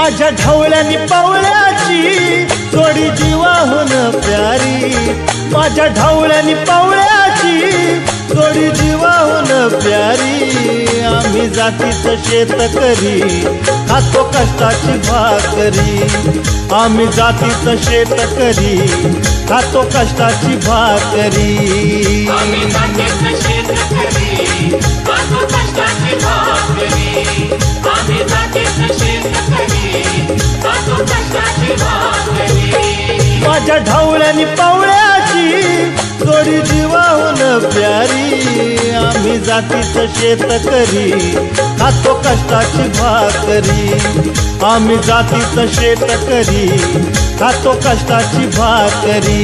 माझ्या ढवळ्यानी पवळ्याची जोडी जीवाहून प्यारी, माझ्या ढवळ्यानी पवळ्याची जोडी जीवाहून प्यारी। आम्ही जातीचं शेतकरी खातो कष्टाची भाकरी, आम्ही जातीचं शेतकरी खातो कष्टाची भाकरी। आम्ही जातीचं शेतकरी खातो कष्टाची भाकरी, आम्ही जातीचं शेतकरी खातो कष्टाची भाकरी। माझ्या ढवळ्यानी पवळ्याची जोडी जीवाहून प्यारी, आम्ही जातीचं शेतकरी खातो कष्टाची भाकरी, आम्ही जातीचं शेतकरी खातो कष्टाची भाकरी।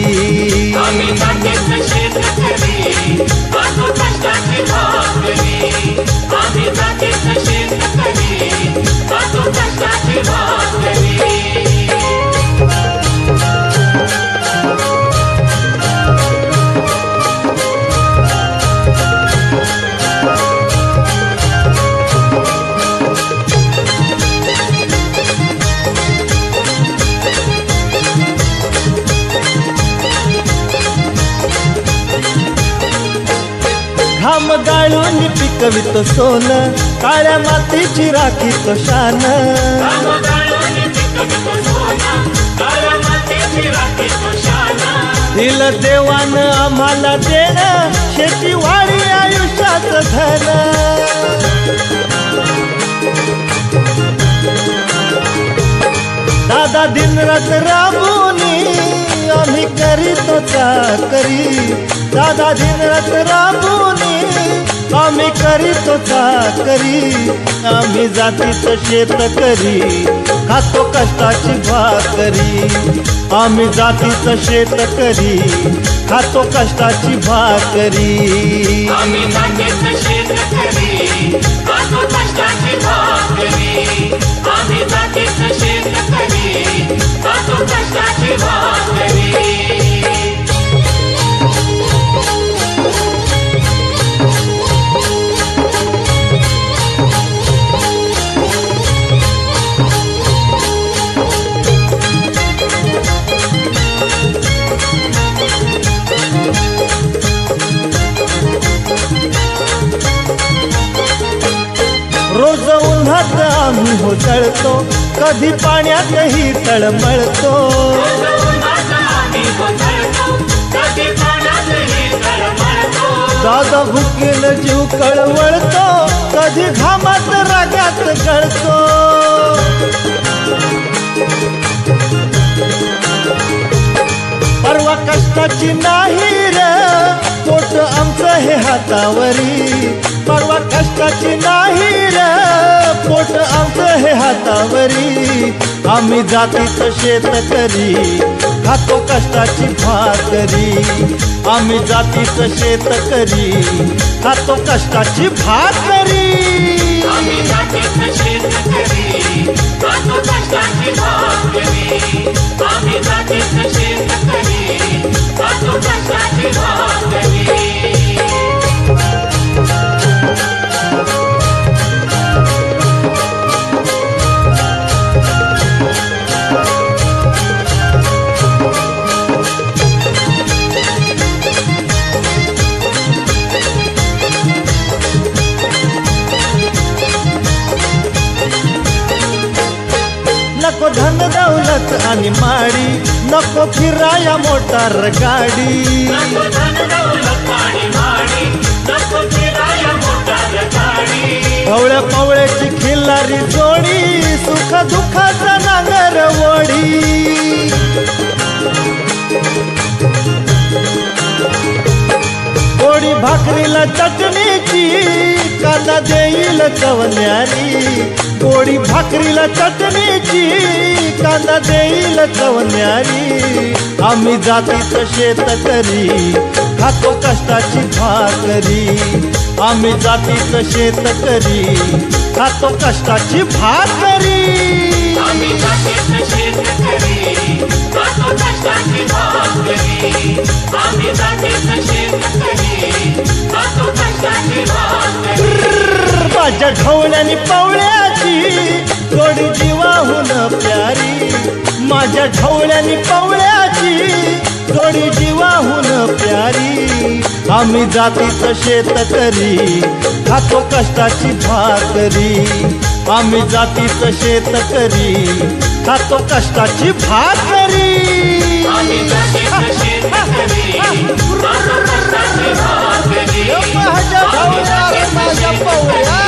आम्ही जातीचं शेतकरी खातो कष्टाची भाकरी, आम्ही जातीचं शेतकरी खातो कष्टाची भाकरी। घाम गाळून पिकवितो सोनं, काळ्या मातीची राखीतो शान। दिलं देवानं आम्हाला देणं, शेतीवाडी आयुष्याचं धन। दादा दिनरात राबूनी आम्ही करीतो चाकरी, दादा दिनरात राबूनी आम्ही करीतो चाकरी। आम्ही जातीचं शेतकरी खातो कष्टाची भाकरी, आम्ही जातीचं शेतकरी खातो कष्टाची भाकरी। आम्ही जातीचं शेतकरी खातो कष्टाची भाकरी, आम्ही जातीचं शेतकरी खातो कष्टाची भाकरी। रोज उन्हात आम्ही होतळतो, कधी पाण्यातही तळमळतो। दादा भुकेल जीव कळवळतो, कधी घामात रागात गळतो। परवा कष्टाची नाही रे पोट आमचं हे हातावरी, परवा कष्टाची नाही रे पोट आमचं हे हातावरी। आम्ही जातीचं शेतकरी खातो कष्टाची भाकरी, आम्ही जातीचं शेतकरी खातो कष्टाची भाकरी। आम्ही जातीचं शेतकरी खातो कष्टाची भाकरी, आम्ही जातीचं शेतकरी खातो कष्टाची भाकरी। नको धन दौलत आणि माडी, नको फिराया मोटार गाडी। पवळ्या पवळ्याची खिल्लारी जोडी, सुख दुःखाचा नांगर वडी। गोडी भाकरीला चटणीची, कांदा देईल चवण्यारी। गोडी भाकरीला चटणीची, कांदा देईल चवण्यारी। आम्ही जातीचं शेतकरी खातो कष्टाची भाकरी, आम्ही जातीचं शेतकरी खातो कष्टाची भाकरी। आम्ही जातीचं शेतकरी खातो कष्टाची भाकरी, आम्ही जातीचं शेतकरी खातो कष्टाची भाकरी। माझ्या ढवळ्यानी पवळ्याची जोडी जीवाहून माझ्या ढवळ्यानी पवळ्याची जोडी जीवाहून प्यारी आम्ही जातीचं शेतकरी खातो कष्टाची भाकरी आम्ही जातीचं शेतकरी खातो कष्टाची भाकरी आम्ही जातीचं शेतकरी खातो कष्टाची भाकरी माझ्या ढवळ्या माझ्या पवळ्या